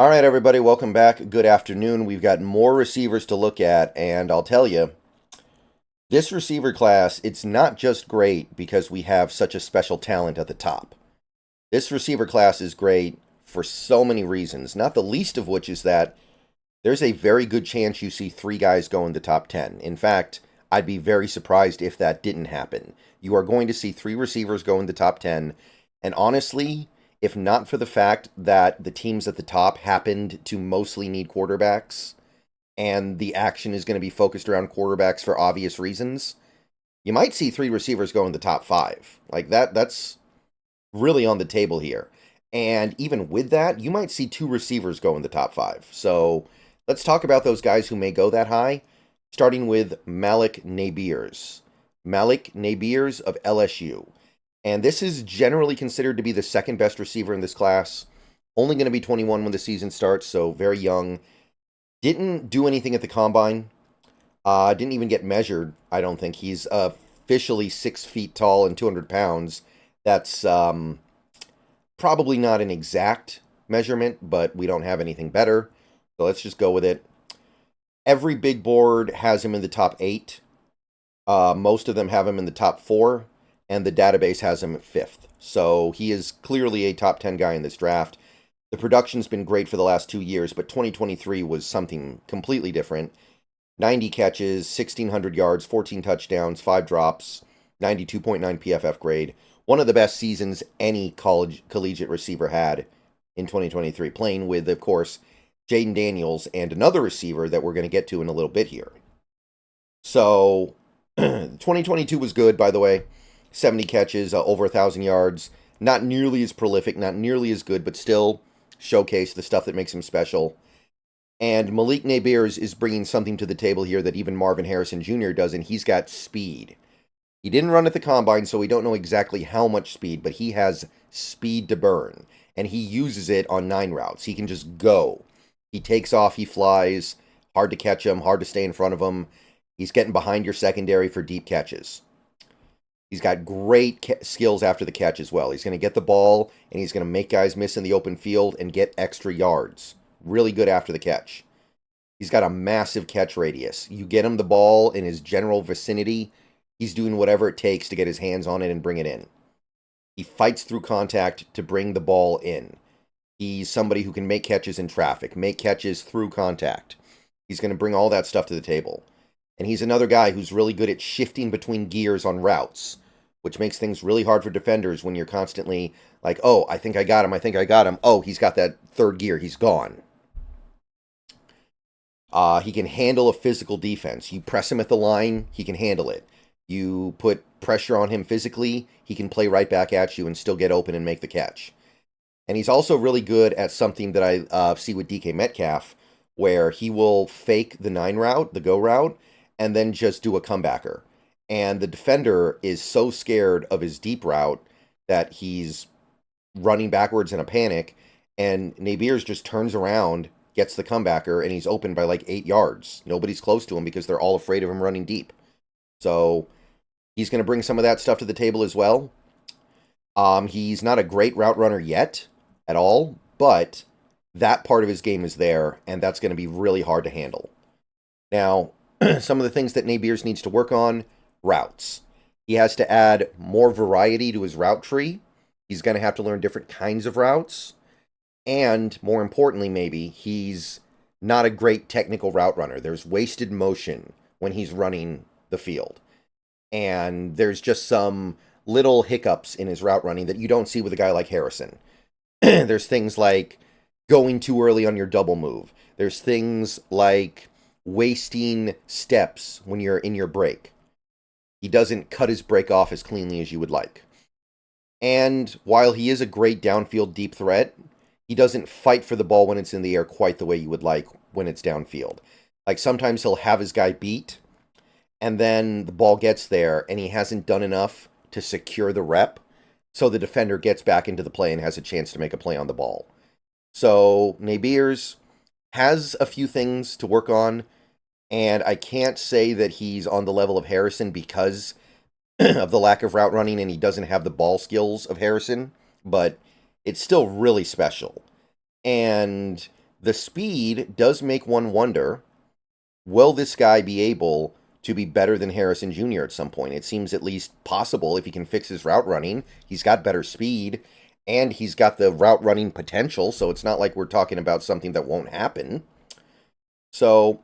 All right, everybody, welcome back. Good afternoon. We've got more receivers to look at, and I'll tell you, this receiver class, it's not just great because we have such a special talent at the top. This receiver class is great for so many reasons, not the least of which is that there's a very good chance you see three guys go in the top 10. In fact, I'd be very surprised if that didn't happen. You are going to see three receivers go in the top 10, and honestly, if not for the fact that the teams at the top happened to mostly need quarterbacks, and the action is going to be focused around quarterbacks for obvious reasons, you might see three receivers go in the top 5. Like that's really on the table here. And even with that, you might see two receivers go in the top 5. So let's talk about those guys who may go that high, starting with Malik Nabers. Malik Nabers of LSU. And this is generally considered to be the second best receiver in this class. Only going to be 21 when the season starts, so very young. Didn't do anything at the combine. Didn't even get measured, I don't think. He's officially 6 feet tall and 200 pounds. That's probably not an exact measurement, but we don't have anything better. So let's just go with it. Every big board has him in the top 8. Most of them have him in the top 4. And the database has him at 5th. So he is clearly a top 10 guy in this draft. The production's been great for the last 2 years, but 2023 was something completely different. 90 catches, 1,600 yards, 14 touchdowns, 5 drops, 92.9 PFF grade. One of the best seasons any collegiate receiver had in 2023, playing with, of course, Jaden Daniels and another receiver that we're going to get to in a little bit here. So 2022 was good, by the way. 70 catches, over 1,000 yards. Not nearly as prolific, not nearly as good, but still showcase the stuff that makes him special. And Malik Nabers is bringing something to the table here that even Marvin Harrison Jr. doesn't. He's got speed. He didn't run at the combine, so we don't know exactly how much speed, but he has speed to burn. And he uses it on 9 routes. He can just go. He takes off, he flies. Hard to catch him, hard to stay in front of him. He's getting behind your secondary for deep catches. He's got great skills after the catch as well. He's going to get the ball, and he's going to make guys miss in the open field and get extra yards. Really good after the catch. He's got a massive catch radius. You get him the ball in his general vicinity, he's doing whatever it takes to get his hands on it and bring it in. He fights through contact to bring the ball in. He's somebody who can make catches in traffic, make catches through contact. He's going to bring all that stuff to the table. And he's another guy who's really good at shifting between gears on routes, which makes things really hard for defenders when you're constantly like, oh, I think I got him. Oh, he's got that third gear. He's gone. He can handle a physical defense. You press him at the line, he can handle it. You put pressure on him physically, he can play right back at you and still get open and make the catch. And he's also really good at something that I see with DK Metcalf, where he will fake the 9 route, the go route, and then just do a comebacker. And the defender is so scared of his deep route that he's running backwards in a panic, and Nabers just turns around, gets the comebacker, and he's open by like 8 yards. Nobody's close to him because they're all afraid of him running deep. So he's going to bring some of that stuff to the table as well. He's not a great route runner yet at all, but that part of his game is there, and that's going to be really hard to handle. Now, some of the things that Nabers needs to work on: routes. He has to add more variety to his route tree. He's going to have to learn different kinds of routes. And more importantly, maybe, he's not a great technical route runner. There's wasted motion when he's running the field. And there's just some little hiccups in his route running that you don't see with a guy like Harrison. There's things like going too early on your double move. There's things like wasting steps when you're in your break. He doesn't cut his break off as cleanly as you would like. And while he is a great downfield deep threat, he doesn't fight for the ball when it's in the air quite the way you would like when it's downfield. Like sometimes he'll have his guy beat, and then the ball gets there, and he hasn't done enough to secure the rep, so the defender gets back into the play and has a chance to make a play on the ball. So Nabers has a few things to work on, and I can't say that he's on the level of Harrison because of the lack of route running and he doesn't have the ball skills of Harrison, but it's still really special. And The speed does make one wonder, will this guy be able to be better than Harrison Jr. at some point? It seems at least possible if he can fix his route running. He's got better speed, and he's got the route running potential, so it's not like we're talking about something that won't happen. So,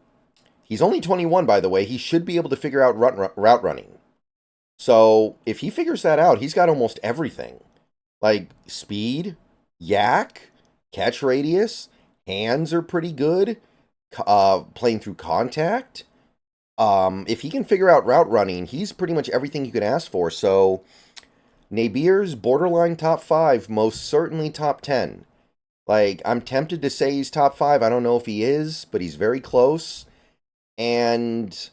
he's only 21, by the way. He should be able to figure out route running. So, if he figures that out, he's got almost everything. Like, speed, yak, catch radius, hands are pretty good, playing through contact. If he can figure out route running, he's pretty much everything you could ask for. So, Nabers, borderline top 5, most certainly top 10. Like, I'm tempted to say he's top 5. I don't know if he is, but he's very close. And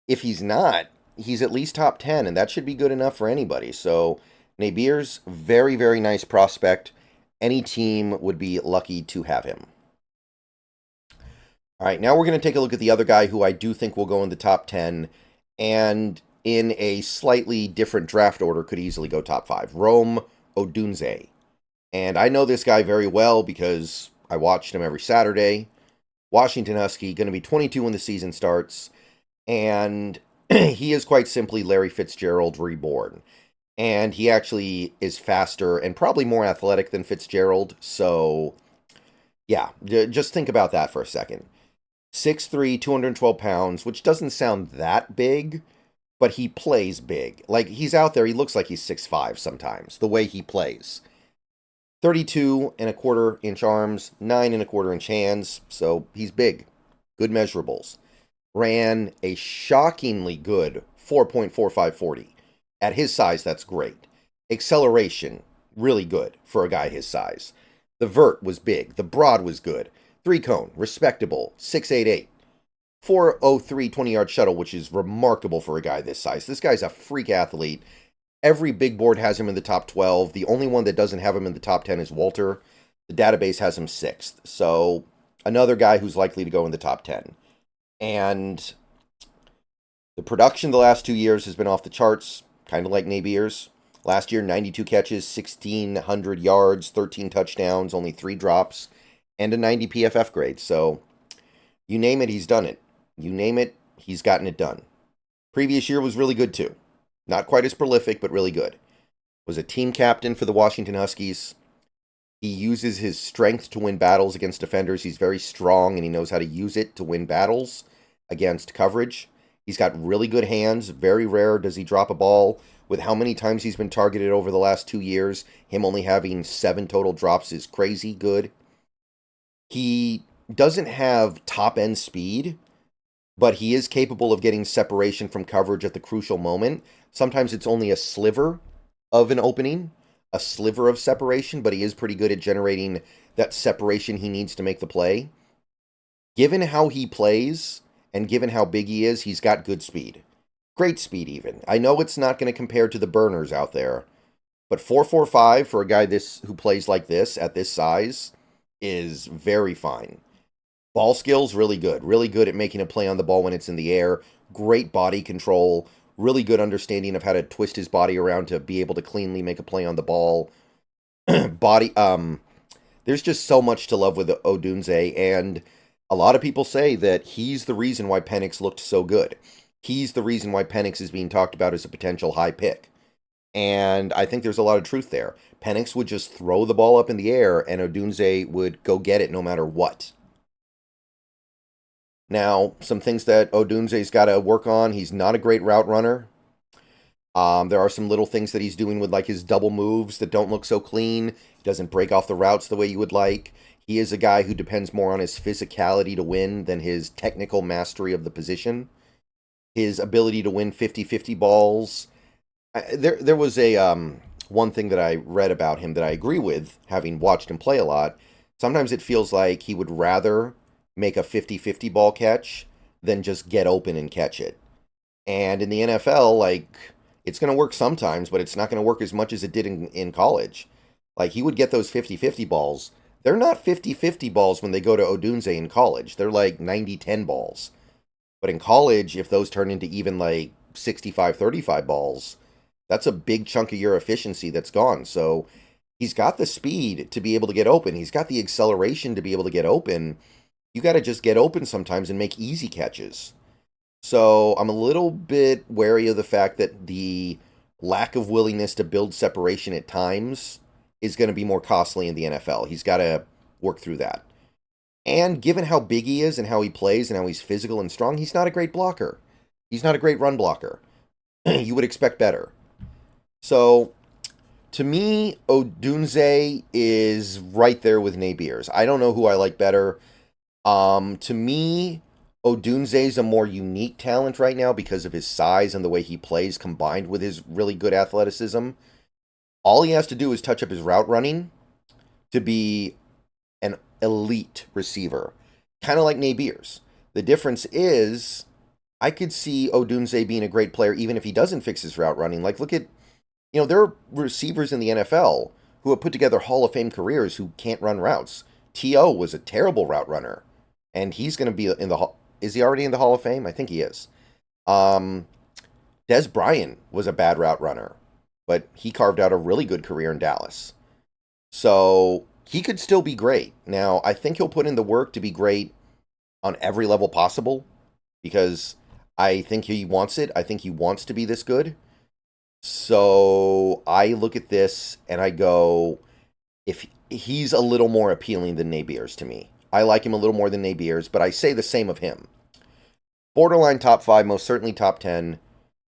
if he's not, he's at least top 10, and that should be good enough for anybody. So, Nabers, very, very nice prospect. Any team would be lucky to have him. All right, now we're going to take a look at the other guy who I do think will go in the top 10, and in a slightly different draft order could easily go top 5. Rome Odunze. And I know this guy very well because I watched him every Saturday. Washington Husky, going to be 22 when the season starts. And he is quite simply Larry Fitzgerald reborn. And he actually is faster and probably more athletic than Fitzgerald. So, yeah, just think about that for a second. 6'3", 212 pounds, which doesn't sound that big, but he plays big. Like, he's out there, he looks like he's 6'5" sometimes, the way he plays. 32 and a quarter inch arms, 9 and a quarter inch hands, so he's big. Good measurables. Ran a shockingly good 4.4540. At his size, that's great. Acceleration, really good for a guy his size. The vert was big. The broad was good. 3-cone, respectable, 6.88. 4.03 20-yard shuttle, which is remarkable for a guy this size. This guy's a freak athlete. Every big board has him in the top 12. The only one that doesn't have him in the top 10 is Walter. The database has him 6th. So, another guy who's likely to go in the top 10. And the production the last 2 years has been off the charts, kind of like Nabers. Last year, 92 catches, 1,600 yards, 13 touchdowns, only 3 drops, and a 90 PFF grade. So, you name it, he's done it. You name it, he's gotten it done. Previous year was really good, too. Not quite as prolific, but really good. Was a team captain for the Washington Huskies. He uses his strength to win battles against defenders. He's very strong, and he knows how to use it to win battles against coverage. He's got really good hands. Very rare does he drop a ball. With how many times he's been targeted over the last 2 years, him only having 7 total drops is crazy good. He doesn't have top-end speed, but he is capable of getting separation from coverage at the crucial moment. Sometimes it's only a sliver of an opening, a sliver of separation, but he is pretty good at generating that separation he needs to make the play. Given how he plays, and given how big he is, he's got good speed. Great speed, even. I know it's not going to compare to the burners out there, but 4.45 for a guy who plays like this, at this size, is very fine. Ball skills, really good. Really good at making a play on the ball when it's in the air. Great body control. Really good understanding of how to twist his body around to be able to cleanly make a play on the ball. There's just so much to love with Odunze, and a lot of people say that he's the reason why Penix looked so good. He's the reason why Penix is being talked about as a potential high pick. And I think there's a lot of truth there. Penix would just throw the ball up in the air, and Odunze would go get it no matter what. Now, some things that Odunze's got to work on. He's not a great route runner. There are some little things that he's doing with like his double moves that don't look so clean. He doesn't break off the routes the way you would like. He is a guy who depends more on his physicality to win than his technical mastery of the position. His ability to win 50-50 balls. There was a one thing that I read about him that I agree with, having watched him play a lot. Sometimes it feels like he would rather make a 50-50 ball catch than just get open and catch it. And in the NFL, like, it's going to work sometimes, but it's not going to work as much as it did in college. Like, he would get those 50-50 balls. They're not 50-50 balls when they go to Odunze in college. They're like 90-10 balls. But in college, if those turn into even like 65-35 balls, that's a big chunk of your efficiency that's gone. So He's got the speed to be able to get open. He's got the acceleration to be able to get open. You got to just get open sometimes and make easy catches. So I'm a little bit wary of the fact that the lack of willingness to build separation at times is going to be more costly in the NFL. He's got to work through that. And given how big he is and how he plays and how he's physical and strong, he's not a great blocker. He's not a great run blocker. You would expect better. So, to me, Odunze is right there with Nabers. I don't know who I like better. To me, Odunze is a more unique talent right now because of his size and the way he plays combined with his really good athleticism. All he has to do is touch up his route running to be an elite receiver, kind of like Nabers. The difference is I could see Odunze being a great player even if he doesn't fix his route running. Like, look at, there are receivers in the NFL who have put together Hall of Fame careers who can't run routes. T.O. was a terrible route runner, and he's going to be in the... Is he already in the Hall of Fame? I think he is. Des Bryant was a bad route runner, but he carved out a really good career in Dallas. So he could still be great. Now, I think he'll put in the work to be great on every level possible because I think he wants it. I think he wants to be this good. So I look at this and I go, if he's a little more appealing than Nabers to me. I like him a little more than Nabers, but I say the same of him. Borderline top 5, most certainly top 10.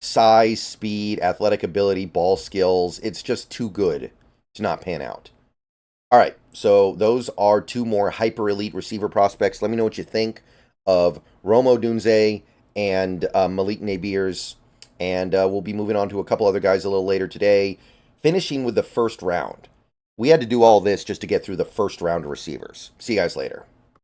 Size, speed, athletic ability, ball skills. It's just too good to not pan out. All right, so those are 2 more hyper elite receiver prospects. Let me know what you think of Odunze and Malik Nabers. And we'll be moving on to a couple other guys a little later today, finishing with the first round. We had to do all this just to get through the first round of receivers. See you guys later.